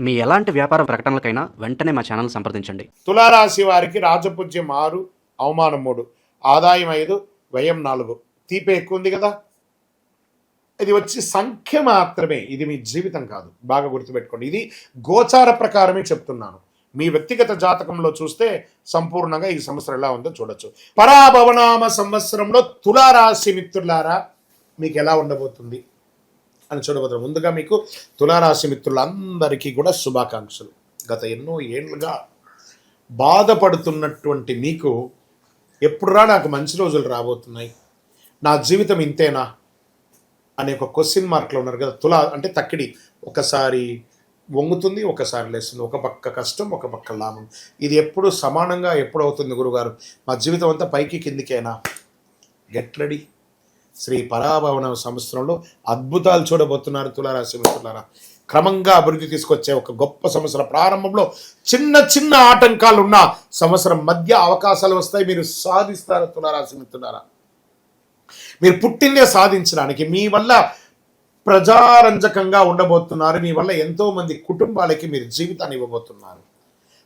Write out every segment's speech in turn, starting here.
మీ ఎలాంటి వ్యాపార ప్రకటనలకైనా వెంటనే మా ఛానల్ సంప్రదించండి. తులారాశి వారికి రాజపూజ్యం 6, అవమానం 3, ఆదాయం 5, వ్యయం 4. తీపి ఎక్కువ ఉంది కదా. ఇది వచ్చి సంఖ్య మాత్రమే, ఇది మీ జీవితం కాదు. బాగా గుర్తుపెట్టుకోండి. ఇది గోచార ప్రకారమే చెప్తున్నాను. మీ వ్యక్తిగత జాతకంలో చూస్తే సంపూర్ణంగా ఈ సంవత్సరం ఎలా ఉందో చూడొచ్చు. పరాభవనామ సంవత్సరంలో తులారాశి మిత్రులారా మీకు ఎలా ఉండబోతుంది అని చూడబోతున్నాం. ముందుగా మీకు తులారాశి మిత్రులందరికీ కూడా శుభాకాంక్షలు. గత ఎన్నో ఏళ్ళుగా బాధపడుతున్నటువంటి మీకు ఎప్పుడురా నాకు మంచి రోజులు రాబోతున్నాయి, నా జీవితం ఇంతేనా అనే ఒక క్వశ్చన్ మార్క్లో ఉన్నారు కదా. తులా అంటే తక్కిడి, ఒకసారి వంగుతుంది, ఒకసారి లేస్తుంది. ఒక పక్క కష్టం, ఒక పక్క లాభం. ఇది ఎప్పుడు సమానంగా ఎప్పుడు అవుతుంది గురుగారు? మా జీవితం అంతా పైకి కిందికేనా? Get ready. శ్రీ పరాభవన సంవత్సరంలో అద్భుతాలు చూడబోతున్నారు తులారాశి మిత్రులారా. క్రమంగా అభివృద్ధి తీసుకొచ్చే ఒక గొప్ప సంవత్సరం ప్రారంభంలో చిన్న చిన్న ఆటంకాలు ఉన్న సంవత్సరం మధ్య అవకాశాలు వస్తాయి. మీరు సాధిస్తారు తులారాశి మిత్రులారా. మీరు పుట్టిందే సాధించడానికి. మీ వల్ల ప్రజారంజకంగా ఉండబోతున్నారు. మీ వల్ల ఎంతో మంది కుటుంబాలకి మీరు జీవితాన్ని ఇవ్వబోతున్నారు.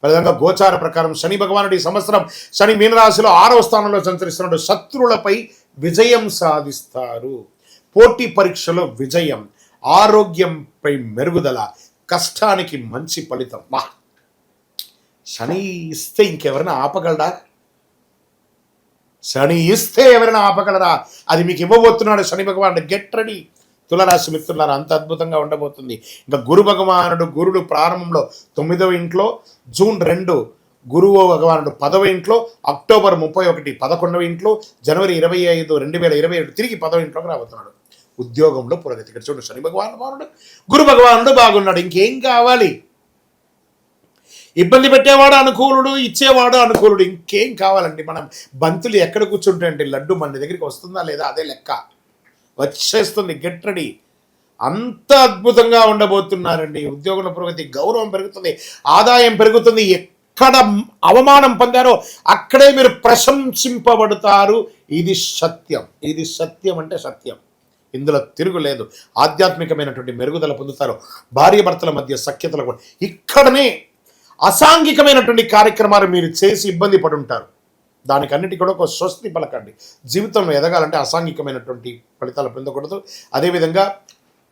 ప్రధానంగా గోచార ప్రకారం శని భగవానుడు ఈ సంవత్సరం శని మీనరాశిలో 6వ స్థానంలో సంచరిస్తున్నాడు. శత్రువులపై విజయం సాధిస్తారు. పోటీ పరీక్షలో విజయం, ఆరోగ్యంపై మెరుగుదల, కష్టానికి మంచి ఫలితం. వా, శని ఇస్తే ఇంకెవరైనా ఆపగలరా? శని ఇస్తే ఎవరైనా ఆపగలరా? అది మీకు ఇవ్వబోతున్నాడు శని భగవానుడు. గెట్ రెడీ తులారాశి మిత్రులారా. అంత అద్భుతంగా ఉండబోతుంది. ఇంకా గురు భగవానుడు, గురుడు ప్రారంభంలో 9వ ఇంట్లో, జూన్ 2 గురువు భగవానుడు 10వ ఇంట్లో, అక్టోబర్ 31 11వ ఇంట్లో, జనవరి 25 2027 తిరిగి 10వ ఇంట్లోకి రాబోతున్నాడు. ఉద్యోగంలో పురోగతి. ఇక్కడ చూడండి, శని భగవానుడు గురు భగవానుడు బాగున్నాడు. ఇంకేం కావాలి? ఇబ్బంది పెట్టేవాడు అనుకూలుడు, ఇచ్చేవాడు అనుకూలుడు. ఇంకేం కావాలండి? మనం బంతులు ఎక్కడ కూర్చుంటే అంటే లడ్డు మన దగ్గరికి వస్తుందా లేదా అదే లెక్క. వచ్చేస్తుంది. Get ready. అంత అద్భుతంగా ఉండబోతున్నారండి. ఉద్యోగంలో పురోగతి, గౌరవం పెరుగుతుంది, ఆదాయం పెరుగుతుంది. ఎక్కడ అవమానం పొందారో అక్కడే మీరు ప్రశంసింపబడతారు. ఇది సత్యం. ఇది సత్యం అంటే సత్యం. ఇందులో తిరుగులేదు. ఆధ్యాత్మికమైనటువంటి మెరుగుదల పొందుతారు. భార్యాభర్తల మధ్య సఖ్యతలు ఇక్కడనే అసాంఘికమైనటువంటి కార్యక్రమాలు మీరు చేసి ఇబ్బంది పడుంటారు. దానికన్నిటి కూడా ఒక స్వస్తి పలకండి. జీవితంలో ఎదగాలంటే అసాంఘికమైనటువంటి ఫలితాలు పొందకూడదు. అదేవిధంగా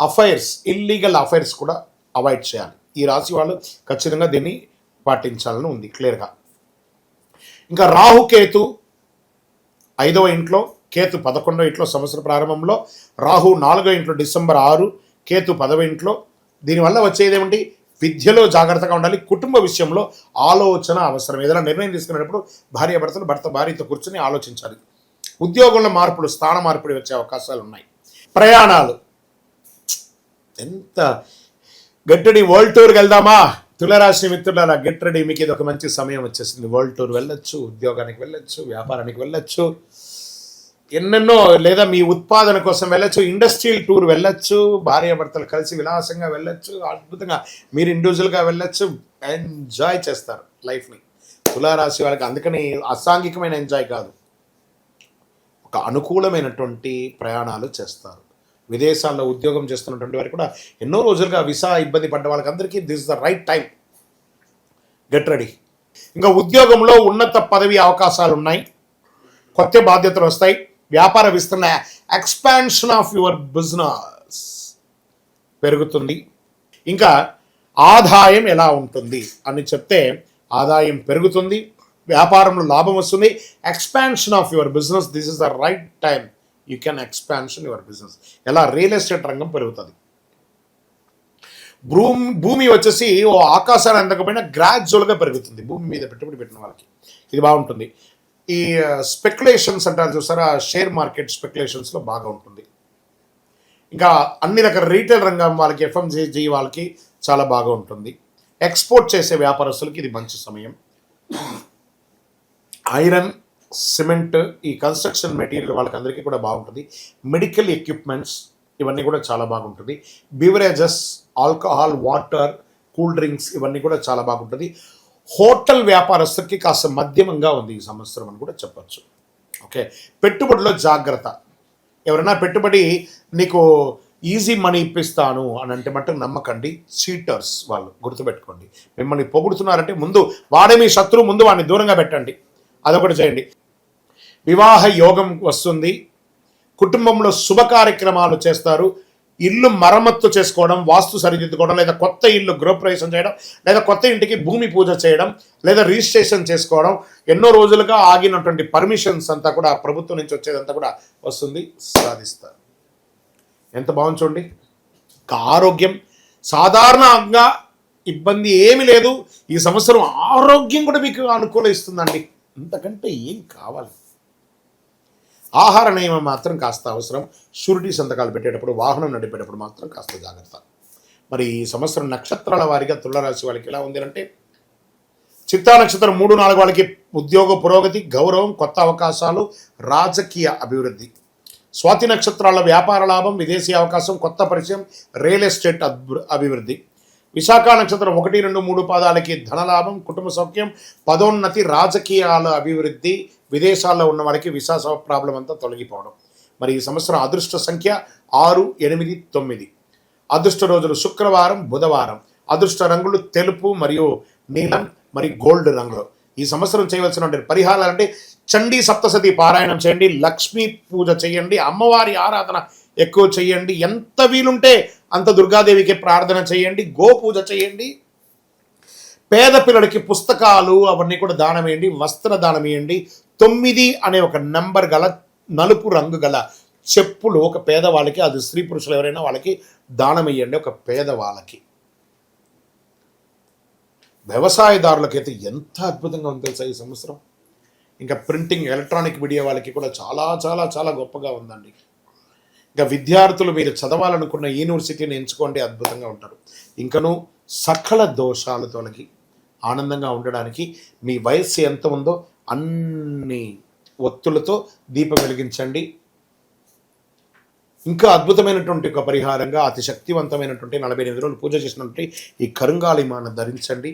అఫైర్స్, ఇల్లీగల్ అఫైర్స్ కూడా అవాయిడ్ చేయాలి. ఈ రాశి వాళ్ళు ఖచ్చితంగా దీన్ని పాటించాలని ఉంది క్లియర్గా. ఇంకా రాహుకేతు 5వ ఇంట్లో, కేతు 11వ ఇంట్లో. సంవత్సర ప్రారంభంలో రాహు 4వ ఇంట్లో డిసెంబర్ 6, కేతు 10వ ఇంట్లో. దీనివల్ల వచ్చేదేమిటి? విద్యలో జాగ్రత్తగా ఉండాలి. కుటుంబ విషయంలో ఆలోచన అవసరం. ఏదైనా నిర్ణయం తీసుకునేటప్పుడు భార్యాభర్తలు, భర్త భార్యతో కూర్చొని ఆలోచించాలి. ఉద్యోగంలో మార్పులు, స్థాన మార్పులు వచ్చే అవకాశాలు ఉన్నాయి. ప్రయాణాలు ఎంత గట్టడి. వరల్డ్ టూర్కి వెళ్దామా తులారాశి మిత్రులారా? Get ready. మీకు ఇది ఒక మంచి సమయం వచ్చేసింది. వరల్డ్ టూర్ వెళ్ళొచ్చు, ఉద్యోగానికి వెళ్ళొచ్చు, వ్యాపారానికి వెళ్ళొచ్చు, ఎన్నెన్నో, లేదా మీ ఉత్పాదన కోసం వెళ్ళొచ్చు, ఇండస్ట్రియల్ టూర్ వెళ్ళొచ్చు, భార్యాభర్తలు కలిసి విలాసంగా వెళ్ళొచ్చు, అద్భుతంగా మీరు ఇండివిజువల్గా వెళ్ళొచ్చు. ఎంజాయ్ చేస్తారు లైఫ్ని తులారాశి వాళ్ళకి. అందుకని అసాంఘికమైన ఎంజాయ్ కాదు, ఒక అనుకూలమైనటువంటి ప్రయాణాలు చేస్తారు. విదేశాల్లో ఉద్యోగం చేస్తున్నటువంటి వారికి కూడా ఎన్నో రోజులుగా వీసా ఇబ్బంది పడ్డ వాళ్ళకి అందరికీ this is the right time. Get ready. ఇంకా ఉద్యోగంలో ఉన్నత పదవి అవకాశాలు ఉన్నాయి. కొత్త బాధ్యతలు వస్తాయి. వ్యాపార విస్తరణ, ఎక్స్పాన్షన్ ఆఫ్ యువర్ బిజినెస్ పెరుగుతుంది. ఇంకా ఆదాయం ఎలా ఉంటుంది అని చెప్తే, ఆదాయం పెరుగుతుంది, వ్యాపారంలో లాభం వస్తుంది. Expansion of your business, this is the right time. You can expansion your business. ఎలా? రియల్ ఎస్టేట్ రంగం పెరుగుతుంది. భూమి వచ్చేసి ఓ ఆకాశాన్ని అందకపోయినా గ్రాడ్యువల్గా పెరుగుతుంది. భూమి మీద పెట్టుబడి పెట్టిన వాళ్ళకి ఇది బాగుంటుంది. ఈ స్పెక్యులేషన్స్ అంటారు చూసారా, షేర్ మార్కెట్ స్పెక్యులేషన్స్లో బాగా ఉంటుంది. ఇంకా అన్ని రకాల రీటైల్ రంగం వాళ్ళకి, ఎఫ్ఎంసీజీ వాళ్ళకి చాలా బాగా ఉంటుంది. ఎక్స్పోర్ట్ చేసే వ్యాపారస్తులకి ఇది మంచి సమయం. ఐరన్, సిమెంట్, ఈ కన్స్ట్రక్షన్ మెటీరియల్ వాళ్ళకి అందరికీ కూడా బాగుంటుంది. మెడికల్ ఎక్విప్మెంట్స్ ఇవన్నీ కూడా చాలా బాగుంటుంది. Beverages, alcohol, water, cool drinks ఇవన్నీ కూడా చాలా బాగుంటుంది. హోటల్ వ్యాపారస్తులకి కాస్త మధ్యమంగా ఉంది ఈ సంవత్సరం అని కూడా చెప్పచ్చు. ఓకే. పెట్టుబడిలో జాగ్రత్త. ఎవరైనా పెట్టుబడి నీకు ఈజీ మనీ ఇప్పిస్తాను అని అంటే మట్టుకు నమ్మకండి. చీటర్స్ వాళ్ళు, గుర్తుపెట్టుకోండి. మిమ్మల్ని పొగుడుతున్నారంటే ముందు వాడే మీ శత్రువు, ముందు వాడిని దూరంగా పెట్టండి. అదొకటి చేయండి. వివాహ యోగం వస్తుంది. కుటుంబంలో శుభ కార్యక్రమాలు చేస్తారు. ఇల్లు మరమ్మత్తు చేసుకోవడం, వాస్తు సరిదిద్దుకోవడం, లేదా కొత్త ఇల్లు గృహప్రవేశం చేయడం, లేదా కొత్త ఇంటికి భూమి పూజ చేయడం, లేదా రిజిస్ట్రేషన్ చేసుకోవడం, ఎన్నో రోజులుగా ఆగినటువంటి పర్మిషన్స్ అంతా కూడా ప్రభుత్వం నుంచి వచ్చేదంతా కూడా వస్తుంది, సాధిస్తారు. ఎంత బాగుంది చూడండి. ఆరోగ్యం సాధారణంగా ఇబ్బంది ఏమీ లేదు. ఈ సంవత్సరం ఆరోగ్యం కూడా మీకు అనుకూలిస్తుందండి. అంతకంటే ఏం కావాలి? ఆహార నియమం మాత్రం కాస్త అవసరం. షూరిటీ సంతకాలు పెట్టేటప్పుడు, వాహనం నడిపేటప్పుడు మాత్రం కాస్త జాగ్రత్త. మరి ఈ సంవత్సరం నక్షత్రాల వారిగా తులారాశి వాళ్ళకి ఎలా ఉంది అంటే, చిత్తా నక్షత్రం 3, 4 వాళ్ళకి ఉద్యోగ పురోగతి, గౌరవం, కొత్త అవకాశాలు, రాజకీయ అభివృద్ధి. స్వాతి నక్షత్రాల వ్యాపార లాభం, విదేశీ అవకాశం, కొత్త పరిచయం, రియల్ ఎస్టేట్ అభివృద్ధి. విశాఖ నక్షత్రం 1, 2, 3 పాదాలకి ధనలాభం, కుటుంబ సౌఖ్యం, పదోన్నతి, రాజకీయాల అభివృద్ధి, విదేశాల్లో ఉన్న వాళ్ళకి విసా ప్రాబ్లం అంతా తొలగిపోవడం. మరి ఈ సంవత్సరం అదృష్ట సంఖ్య 6, 8, 9. అదృష్ట రోజులు శుక్రవారం, బుధవారం. అదృష్ట రంగులు తెలుపు మరియు నీలం మరియు గోల్డ్ రంగులు. ఈ సంవత్సరం చేయవలసిన పరిహారాలు అంటే చండీ సప్తశతి పారాయణం చేయండి, లక్ష్మీ పూజ చేయండి, అమ్మవారి ఆరాధన ఎక్కువ చేయండి, ఎంత వీలుంటే అంత దుర్గాదేవికి ప్రార్థన చేయండి, గో పూజ చేయండి, పేద పిల్లలకి పుస్తకాలు అవన్నీ కూడా దానం వేయండి, వస్త్ర దానం వేయండి. 9 అనే ఒక నంబర్ గల నలుపు రంగు గల చెప్పులు ఒక పేదవాళ్ళకి, అది స్త్రీ పురుషులు ఎవరైనా వాళ్ళకి దానం వేయండి. ఒక పేదవాళ్ళకి. వ్యవసాయదారులకైతే ఎంత అద్భుతంగా ఉంది తెలుసా ఈ సంవత్సరం. ఇంకా ప్రింటింగ్, ఎలక్ట్రానిక్ మీడియా వాళ్ళకి కూడా చాలా చాలా చాలా గొప్పగా ఉందండి. ఇంకా విద్యార్థులు మీరు చదవాలనుకున్న యూనివర్సిటీని ఎంచుకోండి, అద్భుతంగా ఉంటారు. ఇంకనూ సకల దోషాలు తొలగి ఆనందంగా ఉండడానికి మీ వయస్సు ఎంత ఉందో అన్ని ఒత్తులతో దీపం వెలిగించండి. ఇంకా అద్భుతమైనటువంటి ఒక పరిహారంగా అతి శక్తివంతమైనటువంటి 48 రోజులు పూజ చేసినటువంటి ఈ కరుంగాళిమాను ధరించండి.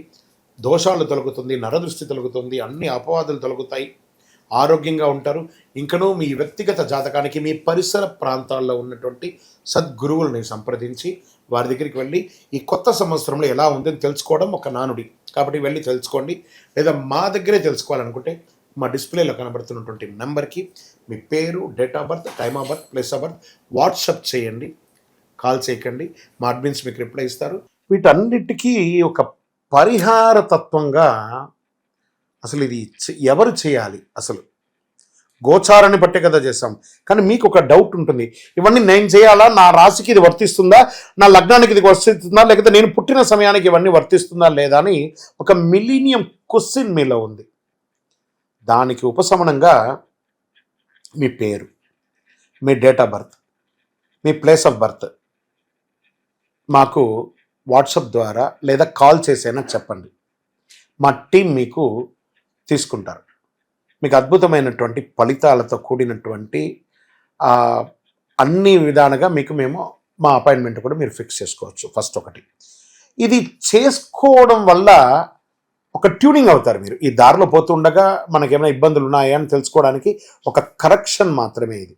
దోషాలు తొలగుతుంది, నరదృష్టి తొలగుతుంది, అన్ని అపవాదులు తొలగుతాయి, ఆరోగ్యంగా ఉంటారు. ఇంకనూ మీ వ్యక్తిగత జాతకానికి మీ పరిసర ప్రాంతాల్లో ఉన్నటువంటి సద్గురువులని సంప్రదించి వారి దగ్గరికి వెళ్ళి ఈ కొత్త సంవత్సరంలో ఎలా ఉందని తెలుసుకోవడం ఒక నానుడి. కాబట్టి వెళ్ళి తెలుసుకోండి. లేదా మా దగ్గరే తెలుసుకోవాలనుకుంటే మా డిస్ప్లేలో కనబడుతున్నటువంటి నెంబర్కి మీ పేరు, date of birth, time of birth, place of birth WhatsApp చేయండి, కాల్ చేయకండి. మా అడ్మిన్స్ మీకు రిప్లై ఇస్తారు. వీటన్నిటికీ ఒక పరిహార తత్వంగా అసలు ఇది ఎవరు చేయాలి? అసలు గోచారాన్ని బట్టే కదా చేస్తాం. కానీ మీకు ఒక డౌట్ ఉంటుంది, ఇవన్నీ నేను చేయాలా, నా రాశికి ఇది వర్తిస్తుందా, నా లగ్నానికి ఇది వర్తిస్తుందా, లేకపోతే నేను పుట్టిన సమయానికి ఇవన్నీ వర్తిస్తుందా లేదా అని ఒక మిలీనియం క్వశ్చన్ మీలో ఉంది. దానికి ఉపశమనంగా మీ పేరు, మీ డేట్ ఆఫ్ బర్త్, మీ ప్లేస్ ఆఫ్ బర్త్ మాకు వాట్సాప్ ద్వారా లేదా కాల్ చేసైనా చెప్పండి. మా టీం మీకు తీసుకుంటారు. మీకు అద్భుతమైనటువంటి ఫలితాలతో కూడినటువంటి అన్ని విధాలుగా మీకు మేము మా అపాయింట్మెంట్ కూడా మీరు ఫిక్స్ చేసుకోవచ్చు. ఫస్ట్ ఒకటి, ఇది చేసుకోవడం వల్ల ఒక ట్యూనింగ్ అవుతారు మీరు. ఈ దారిలో పోతుండగా మనకేమైనా ఇబ్బందులు ఉన్నాయా అని తెలుసుకోవడానికి ఒక కరెక్షన్ మాత్రమే ఇది.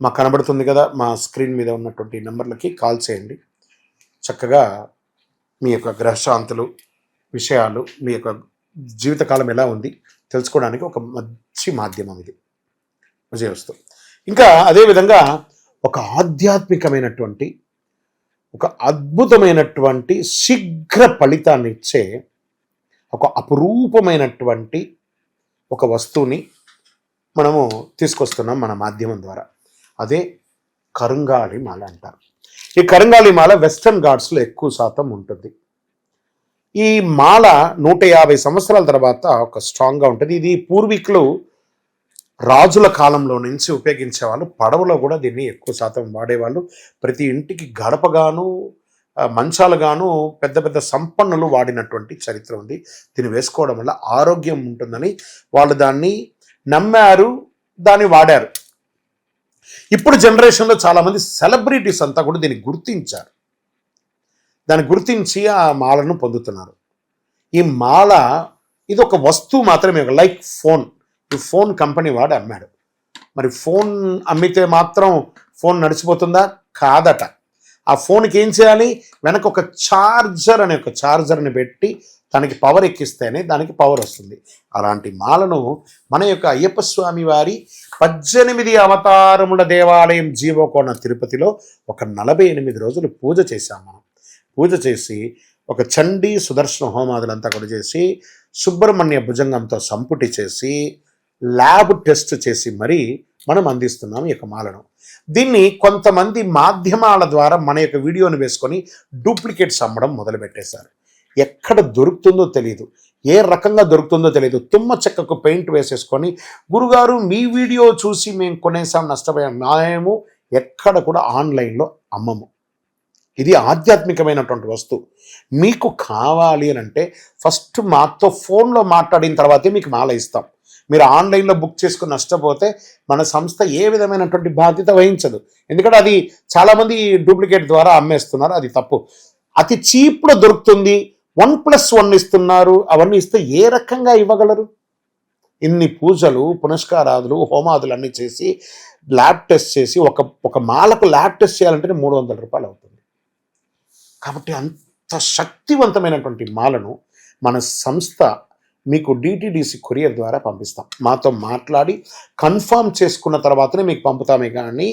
మాకు కనబడుతుంది కదా, మా స్క్రీన్ మీద ఉన్నటువంటి నెంబర్లకి కాల్ చేయండి. చక్కగా మీ యొక్క గ్రహశాంతులు విషయాలు, మీ యొక్క జీవితకాలం ఎలా ఉంది తెలుసుకోవడానికి ఒక మంచి మాధ్యమం ఇది. విజయవస్తు. ఇంకా అదేవిధంగా ఒక ఆధ్యాత్మికమైనటువంటి, ఒక అద్భుతమైనటువంటి శీఘ్ర ఫలితాన్ని ఇచ్చే ఒక అపురూపమైనటువంటి ఒక వస్తువుని మనము తీసుకొస్తున్నాం మన మాధ్యమం ద్వారా. అదే కరుంగాళి మాల అంటారు. ఈ కరుంగాళి మాల వెస్టర్న్ ఘాట్స్లో ఎక్కువ శాతం ఉంటుంది. ఈ మాల 150 సంవత్సరాల తర్వాత ఒక స్ట్రాంగ్గా ఉంటుంది. ఇది పూర్వీకులు రాజుల కాలంలో నుంచి ఉపయోగించేవాళ్ళు. పడవలో కూడా దీన్ని ఎక్కువ శాతం వాడేవాళ్ళు. ప్రతి ఇంటికి గడపగాను, మంచాలుగాను పెద్ద పెద్ద సంపన్నులు వాడినటువంటి చరిత్ర ఉంది. దీన్ని వేసుకోవడం వల్ల ఆరోగ్యం ఉంటుందని వాళ్ళు దాన్ని నమ్మారు, దాన్ని వాడారు. ఇప్పుడు జనరేషన్లో చాలామంది సెలబ్రిటీస్ అంతా కూడా దీన్ని గుర్తించారు. దాన్ని గుర్తించి ఆ మాలను పొందుతున్నారు. ఈ మాల ఇది ఒక వస్తువు మాత్రమే, లైక్ ఫోన్. ఈ ఫోన్ కంపెనీ వాడు అమ్మాడు. మరి ఫోన్ అమ్మితే మాత్రం ఫోన్ నడిచిపోతుందా? కాదట. ఆ ఫోన్కి ఏం చేయాలి? వెనక ఒక ఛార్జర్ని పెట్టి దానికి పవర్ ఎక్కిస్తేనే దానికి పవర్ వస్తుంది. అలాంటి మాలను మన యొక్క అయ్యప్ప స్వామి వారి 18 అవతారముల దేవాలయం జీవకోణ తిరుపతిలో ఒక 48 రోజులు పూజ చేశాం మనం. పూజ చేసి ఒక చండీ సుదర్శన హోమాదులంతా కూడా చేసి సుబ్రహ్మణ్య భుజంగంతో సంపుటి చేసి ల్యాబ్ టెస్ట్ చేసి మరీ మనం అందిస్తున్నాం ఈ యొక్క మాలను. దీన్ని కొంతమంది మాధ్యమాల ద్వారా మన యొక్క వీడియోని వేసుకొని డూప్లికేట్స్ అమ్మడం మొదలుపెట్టేశారు. ఎక్కడ దొరుకుతుందో తెలియదు, ఏ రకంగా దొరుకుతుందో తెలియదు. తుమ్మ చెక్కకు పెయింట్ వేసేసుకొని గురుగారు మీ వీడియో చూసి మేము కొనేసాం, నష్టపోయాం. మేము ఎక్కడ కూడా ఆన్లైన్లో అమ్మము. ఇది ఆధ్యాత్మికమైనటువంటి వస్తువు. మీకు కావాలి అని అంటే ఫస్ట్ మాతో ఫోన్లో మాట్లాడిన తర్వాతే మీకు మాల ఇస్తాం. మీరు ఆన్లైన్లో బుక్ చేసుకుని నష్టపోతే మన సంస్థ ఏ విధమైనటువంటి బాధ్యత వహించదు. ఎందుకంటే అది చాలామంది డూప్లికేట్ ద్వారా అమ్మేస్తున్నారు, అది తప్పు. అతి చీప్లో దొరుకుతుంది, 1+1 ఇస్తున్నారు. అవన్నీ ఇస్తే ఏ రకంగా ఇవ్వగలరు? ఇన్ని పూజలు పునస్కారాదులు హోమాదులు అన్నీ చేసి ల్యాబ్ టెస్ట్ చేసి ఒక మాలకు ల్యాబ్ టెస్ట్ చేయాలంటే 300 రూపాయలు అవుతుంది. కాబట్టి అంత శక్తివంతమైనటువంటి మాలను మన సంస్థ మీకు డిటిడిసి కొరియర్ ద్వారా పంపిస్తాం. మాతో మాట్లాడి కన్ఫర్మ్ చేసుకున్న తర్వాతనే మీకు పంపుతామే కానీ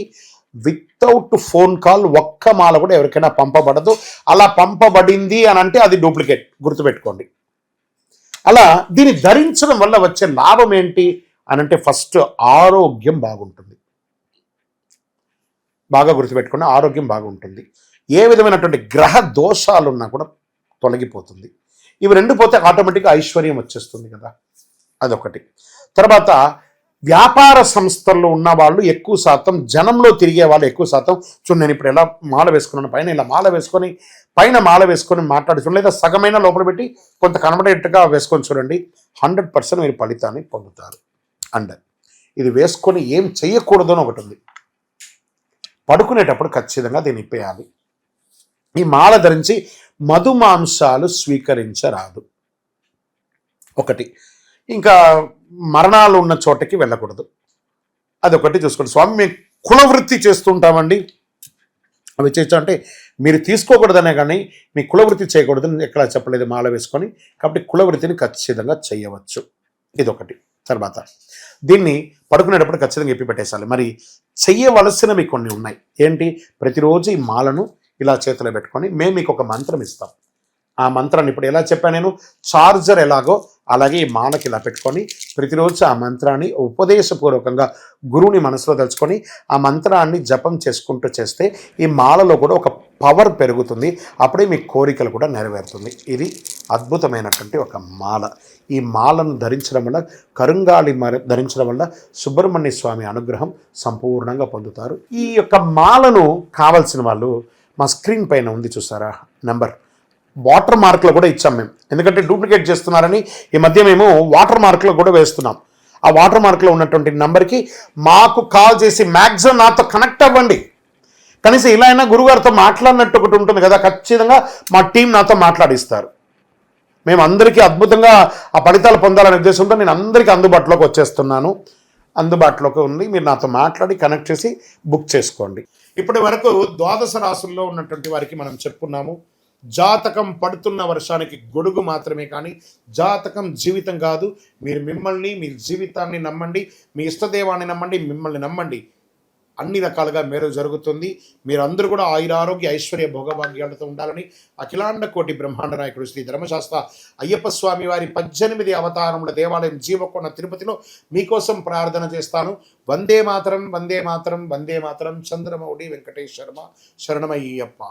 వితౌట్ ఫోన్ కాల్ ఒక్క మాల కూడా ఎవరికైనా పంపబడదు. అలా పంపబడింది అని అంటే అది డూప్లికేట్, గుర్తుపెట్టుకోండి. అలా దీన్ని ధరించడం వల్ల వచ్చే లాభం ఏంటి అని అంటే ఫస్ట్ ఆరోగ్యం బాగుంటుంది. బాగా గుర్తుపెట్టుకోండి, ఆరోగ్యం బాగుంటుంది. ఏ విధమైనటువంటి గ్రహ దోషాలున్నా కూడా తొలగిపోతుంది. ఇవి రెండు పోతే ఆటోమేటిక్గా ఐశ్వర్యం వచ్చేస్తుంది కదా, అదొకటి. తర్వాత వ్యాపార సంస్థల్లో ఉన్న వాళ్ళు ఎక్కువ శాతం, జనంలో తిరిగే వాళ్ళు ఎక్కువ శాతం, చూడండి నేను ఇప్పుడు ఎలా మాల వేసుకున్నాను, పైన ఇలా మాల వేసుకొని పైన మాల వేసుకొని మాట్లాడుతున్నాను, లేదా సగమైన లోపల పెట్టి కొంత కనబడేట్టుగా వేసుకొని చూడండి, 100% మీరు ఫలితాన్ని పొందుతారు. అండ్ ఇది వేసుకొని ఏం చెయ్యకూడదు అని ఒకటి ఉంది. పడుకునేటప్పుడు ఖచ్చితంగా దీన్ని ఇప్పేయాలి. ఈ మాల ధరించి మధుమాంసాలు స్వీకరించరాదు, ఒకటి. ఇంకా మరణాలు ఉన్న చోటకి వెళ్ళకూడదు, అదొకటి చూసుకోండి. స్వామి మేము కులవృత్తి చేస్తుంటామండి, అవి చేయొచ్చు అంటే మీరు తీసుకోకూడదనే కానీ మీ కులవృత్తి చేయకూడదని ఎక్కడ చెప్పలేదు మాల వేసుకొని. కాబట్టి కులవృత్తిని ఖచ్చితంగా చేయవచ్చు, ఇదొకటి. తర్వాత దీన్ని పడుకునేటప్పుడు ఖచ్చితంగా ఎప్పి పెట్టేసాలి. మరి చెయ్యవలసినవి కొన్ని ఉన్నాయి. ఏంటి? ప్రతిరోజు ఈ మాలను ఇలా చేతిలో పెట్టుకొని మేము మీకు ఒక మంత్రం ఇస్తాం. ఆ మంత్రాన్ని ఇప్పుడు ఎలా చెప్పాను నేను, చార్జర్ ఎలాగో అలాగే ఈ మాలకి ఇలా పెట్టుకొని ప్రతిరోజు ఆ మంత్రాన్ని ఉపదేశపూర్వకంగా గురువుని మనసులో తలుచుకొని ఆ మంత్రాన్ని జపం చేసుకుంటూ చేస్తే ఈ మాలలో కూడా ఒక పవర్ పెరుగుతుంది. అప్పుడే మీ కోరికలు కూడా నెరవేరుతుంది. ఇది అద్భుతమైనటువంటి ఒక మాల. ఈ మాలను ధరించడం వల్ల, కరుంగాళి ధరించడం వల్ల సుబ్రహ్మణ్య స్వామి అనుగ్రహం సంపూర్ణంగా పొందుతారు. ఈ యొక్క మాలను కావాల్సిన వాళ్ళు మా స్క్రీన్ పైన ఉంది చూసారా నెంబర్, వాటర్ మార్క్లో కూడా ఇచ్చాం మేము. ఎందుకంటే డూప్లికేట్ చేస్తున్నారని ఈ మధ్య మేము వాటర్ మార్క్లో కూడా వేస్తున్నాం. ఆ వాటర్ మార్క్లో ఉన్నటువంటి నెంబర్కి మాకు కాల్ చేసి మ్యాక్సిమం నాతో కనెక్ట్ అవ్వండి. కనీసం ఇలా అయినా గురుగారితో మాట్లాడినట్టు ఒకటి ఉంటుంది కదా, ఖచ్చితంగా మా టీం నాతో మాట్లాడిస్తారు. మేము అందరికీ అద్భుతంగా ఆ ఫలితాలు పొందాలనే ఉద్దేశంతో నేను అందరికీ అందుబాటులోకి వచ్చేస్తున్నాను. అందుబాటులోకి ఉంది, మీరు నాతో మాట్లాడి కనెక్ట్ చేసి బుక్ చేసుకోండి. ఇప్పటి వరకు ద్వాదశ రాశుల్లో ఉన్నటువంటి వారికి మనం చెప్పుకున్నాము. జాతకం పడుతున్న వర్షానికి గొడుగు మాత్రమే కానీ జాతకం జీవితం కాదు. మీరు మిమ్మల్ని, మీ జీవితాన్ని నమ్మండి, మీ ఇష్టదేవాన్ని నమ్మండి, మిమ్మల్ని నమ్మండి. అన్ని రకాలుగా మేలు జరుగుతుంది. మీరందరూ కూడా ఆయురారోగ్య ఐశ్వర్య భోగభాగ్యాలతో ఉండాలని అఖిలాండ కోటి బ్రహ్మాండ నాయకుడు శ్రీ ధర్మశాస్త్ర అయ్యప్ప స్వామి వారి 18 అవతారముల దేవాలయం జీవకోణ తిరుపతిలో మీకోసం ప్రార్థన చేస్తాను. వందే మాతరం, వందే మాతరం, వందే మాతరం. చంద్రమౌళి వెంకటేష్ శర్మ, శరణమయ్యప్ప.